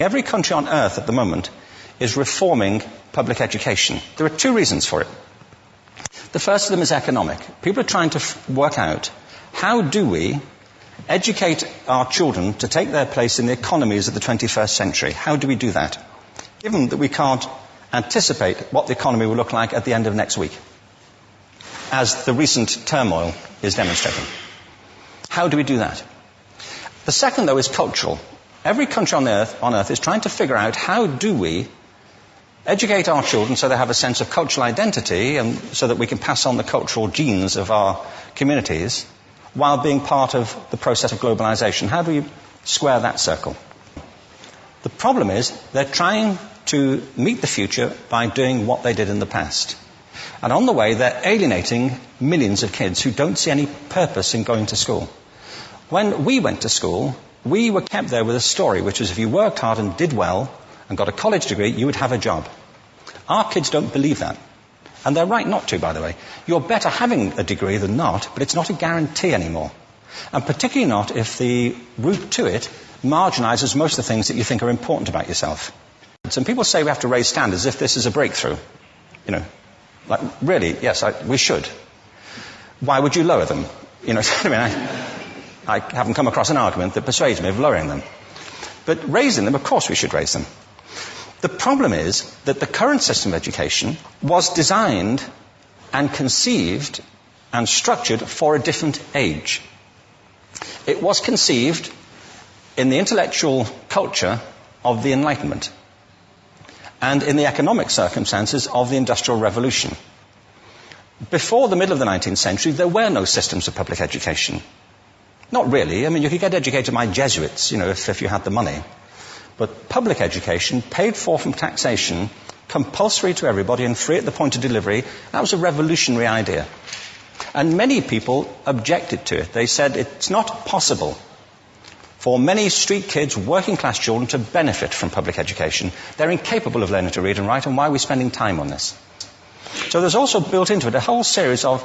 Every country on earth at the moment is reforming public education. There are two reasons for it. The first of them is economic. People are trying to work out, how do we educate our children to take their place in the economies of the 21st century? How do we do that, given that we can't anticipate what the economy will look like at the end of next week, as the recent turmoil is demonstrating? How do we do that? The second, though, is cultural. Every country on earth is trying to figure out, how do we educate our children so they have a sense of cultural identity and so that we can pass on the cultural genes of our communities while being part of the process of globalization. How do we square that circle? The problem is they're trying to meet the future by doing what they did in the past. And on the way, they're alienating millions of kids who don't see any purpose in going to school. When we went to school, we were kept there with a story, which was if you worked hard and did well and got a college degree, you would have a job. Our kids don't believe that. And they're right not to, by the way. You're better having a degree than not, but it's not a guarantee anymore. And particularly not if the route to it marginalizes most of the things that you think are important about yourself. Some people say we have to raise standards as if this is a breakthrough. You know, like, really, yes, we should. Why would you lower them? You know, I mean, I haven't come across an argument that persuades me of lowering them. But raising them, of course we should raise them. The problem is that the current system of education was designed and conceived and structured for a different age. It was conceived in the intellectual culture of the Enlightenment and in the economic circumstances of the Industrial Revolution. Before the middle of the 19th century, there were no systems of public education. Not really. I mean, you could get educated by Jesuits, you know, if you had the money. But public education, paid for from taxation, compulsory to everybody and free at the point of delivery, that was a revolutionary idea. And many people objected to it. They said it's not possible for many street kids, working class children, to benefit from public education. They're incapable of learning to read and write, and why are we spending time on this? So there's also built into it a whole series of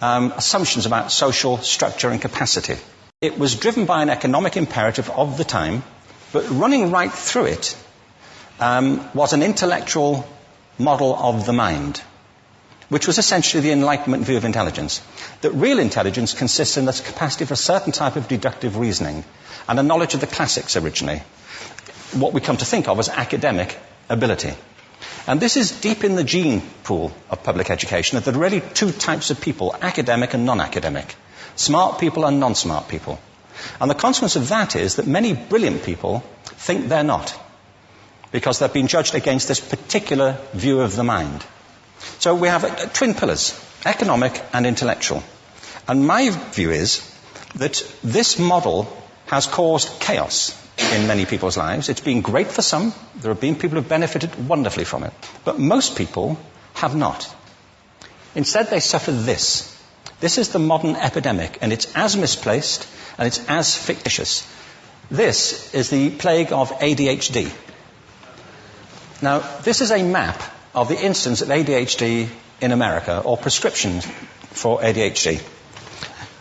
assumptions about social structure and capacity. It was driven by an economic imperative of the time, but running right through it was an intellectual model of the mind, which was essentially the Enlightenment view of intelligence. That real intelligence consists in the capacity for a certain type of deductive reasoning and a knowledge of the classics originally, what we come to think of as academic ability. And this is deep in the gene pool of public education, that there are really two types of people, academic and non-academic, smart people and non-smart people. And the consequence of that is that many brilliant people think they're not, because they've been judged against this particular view of the mind. So we have twin pillars, economic and intellectual. And my view is that this model has caused chaos in many people's lives. It's been great for some. There have been people who have benefited wonderfully from it. But most people have not. Instead, they suffer this. This is the modern epidemic, and it's as misplaced and it's as fictitious. This is the plague of ADHD. Now, this is a map of the incidence of ADHD in America, or prescriptions for ADHD.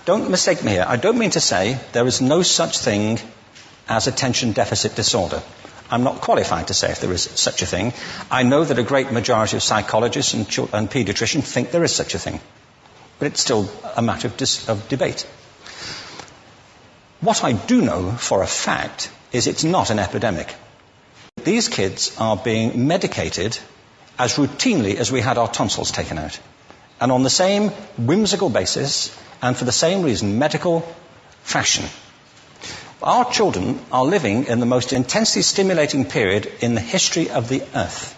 Don't mistake me here. I don't mean to say there is no such thing as attention deficit disorder. I'm not qualified to say if there is such a thing. I know that a great majority of psychologists and paediatricians think there is such a thing. But it's still a matter of debate. What I do know for a fact is it's not an epidemic. These kids are being medicated as routinely as we had our tonsils taken out. And on the same whimsical basis, and for the same reason, medical fashion. Our children are living in the most intensely stimulating period in the history of the earth.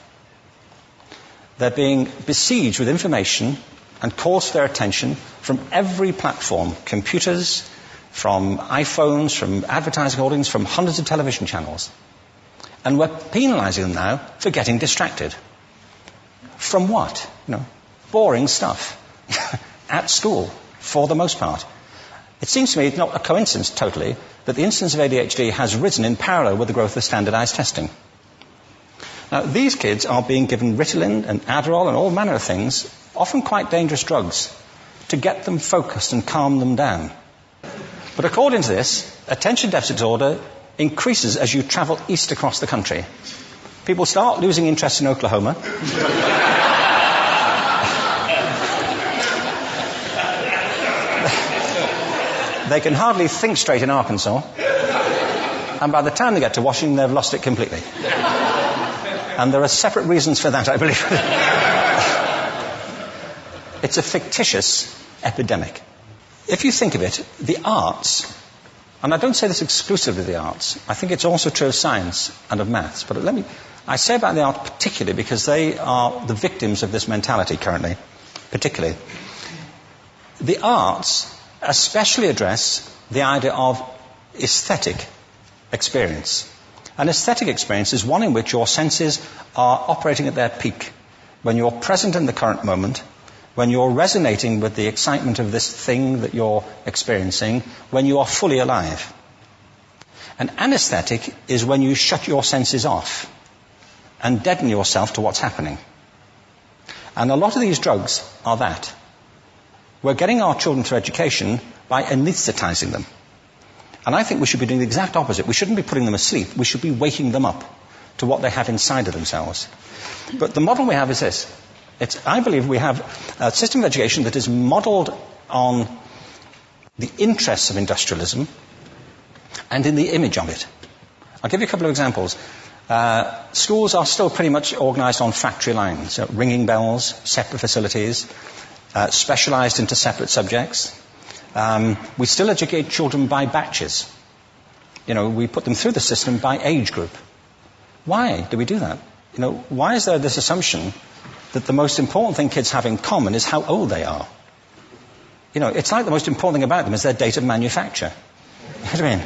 They're being besieged with information and calls for their attention from every platform, computers, from iPhones, from advertising holdings, from hundreds of television channels. And we're penalizing them now for getting distracted. From what? You know, boring stuff. At school, for the most part. It seems to me not a coincidence totally that the incidence of ADHD has risen in parallel with the growth of standardized testing. Now, these kids are being given Ritalin and Adderall and all manner of things, often quite dangerous drugs, to get them focused and calm them down. But according to this, attention deficit disorder increases as you travel east across the country. People start losing interest in Oklahoma. They can hardly think straight in Arkansas. And by the time they get to Washington, they've lost it completely. And there are separate reasons for that, I believe. It's a fictitious epidemic. If you think of it, the arts, and I don't say this exclusively of the arts, I think it's also true of science and of maths, but I say about the arts particularly because they are the victims of this mentality currently, particularly. The arts especially address the idea of aesthetic experience. An aesthetic experience is one in which your senses are operating at their peak, when you're present in the current moment, when you're resonating with the excitement of this thing that you're experiencing, when you are fully alive. An anesthetic is when you shut your senses off and deaden yourself to what's happening. And a lot of these drugs are that. We're getting our children through education by anesthetizing them. And I think we should be doing the exact opposite. We shouldn't be putting them asleep. We should be waking them up to what they have inside of themselves. But the model we have is this. I believe we have a system of education that is modeled on the interests of industrialism and in the image of it. I'll give you a couple of examples. Schools are still pretty much organized on factory lines, ringing bells, separate facilities, specialized into separate subjects. We still educate children by batches. We put them through the system by age group. Why do we do that? Why is there this assumption that the most important thing kids have in common is how old they are? It's like the most important thing about them is their date of manufacture. You know what I mean?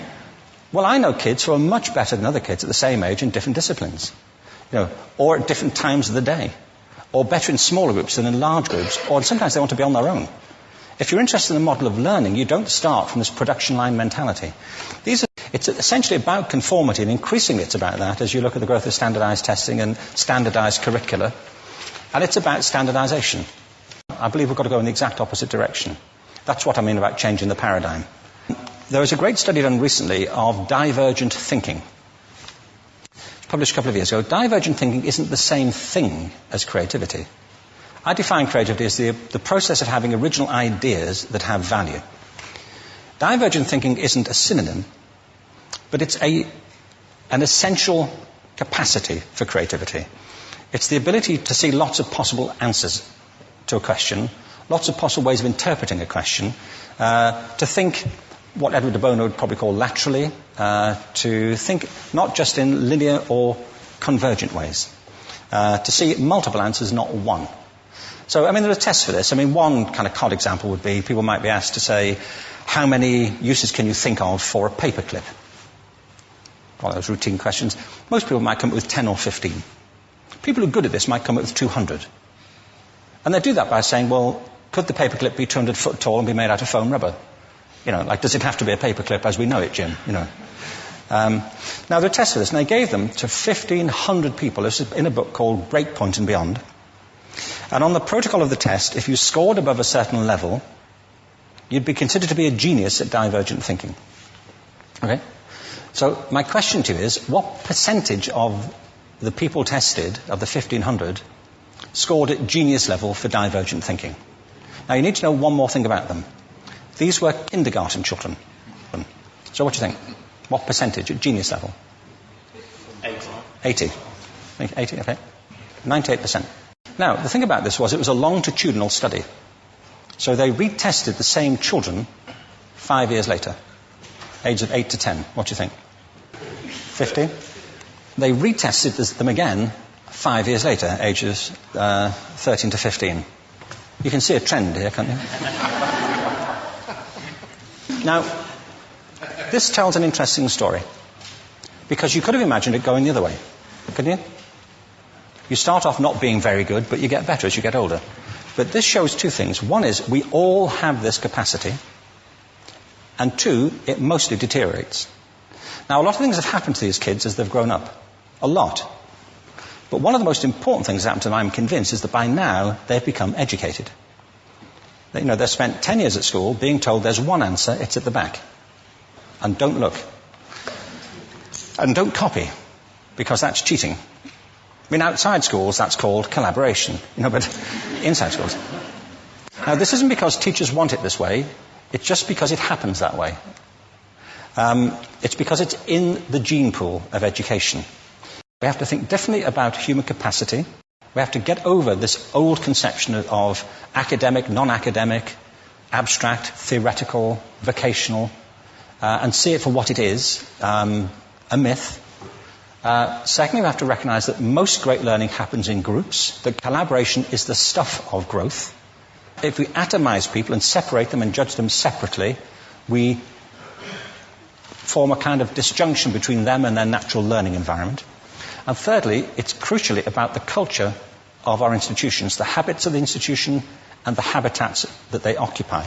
Well, I know kids who are much better than other kids at the same age in different disciplines, or at different times of the day, or better in smaller groups than in large groups, or sometimes they want to be on their own. If you're interested in the model of learning, you don't start from this production line mentality. It's essentially about conformity, and increasingly it's about that as you look at the growth of standardized testing and standardized curricula. And it's about standardization. I believe we've got to go in the exact opposite direction. That's what I mean about changing the paradigm. There was a great study done recently of divergent thinking. Published a couple of years ago. Divergent thinking isn't the same thing as creativity. I define creativity as the process of having original ideas that have value. Divergent thinking isn't a synonym, but it's an essential capacity for creativity. It's the ability to see lots of possible answers to a question, lots of possible ways of interpreting a question, to think what Edward de Bono would probably call laterally, to think not just in linear or convergent ways, to see multiple answers, not one. So, there are tests for this. One kind of cod example would be, people might be asked to say, how many uses can you think of for a paperclip? One of those routine questions. Most people might come up with 10 or 15. People who are good at this might come up with 200. And they do that by saying, well, could the paperclip be 200 foot tall and be made out of foam rubber? Does it have to be a paperclip as we know it, Jim? Now, there are tests for this, and they gave them to 1,500 people. This is in a book called Breakpoint and Beyond. And on the protocol of the test, if you scored above a certain level, you'd be considered to be a genius at divergent thinking. Okay? So my question to you is, what percentage of the people tested, of the 1,500, scored at genius level for divergent thinking? Now, you need to know one more thing about them. These were kindergarten children. So what do you think? What percentage at genius level? 80. 80, okay. 98%. Now, the thing about this was it was a longitudinal study. So they retested the same children 5 years later, age of 8 to 10. What do you think? 50? They retested them again 5 years later, ages 13 to 15. You can see a trend here, can't you? Now, this tells an interesting story, because you could have imagined it going the other way, couldn't you? You start off not being very good, but you get better as you get older. But this shows two things. One is we all have this capacity, and two, it mostly deteriorates. Now, a lot of things have happened to these kids as they've grown up. A lot. But one of the most important things that happened to them, I'm convinced, is that by now they've become educated. They've spent 10 years at school being told there's one answer, it's at the back. And don't look. And don't copy, because that's cheating. I mean, outside schools, that's called collaboration, but inside schools. Now, this isn't because teachers want it this way. It's just because it happens that way. It's because it's in the gene pool of education. We have to think differently about human capacity. We have to get over this old conception of academic, non-academic, abstract, theoretical, vocational, and see it for what it is, a myth. Secondly, we have to recognize that most great learning happens in groups, that collaboration is the stuff of growth. If we atomize people and separate them and judge them separately, we form a kind of disjunction between them and their natural learning environment. And thirdly, it's crucially about the culture of our institutions, the habits of the institution and the habitats that they occupy.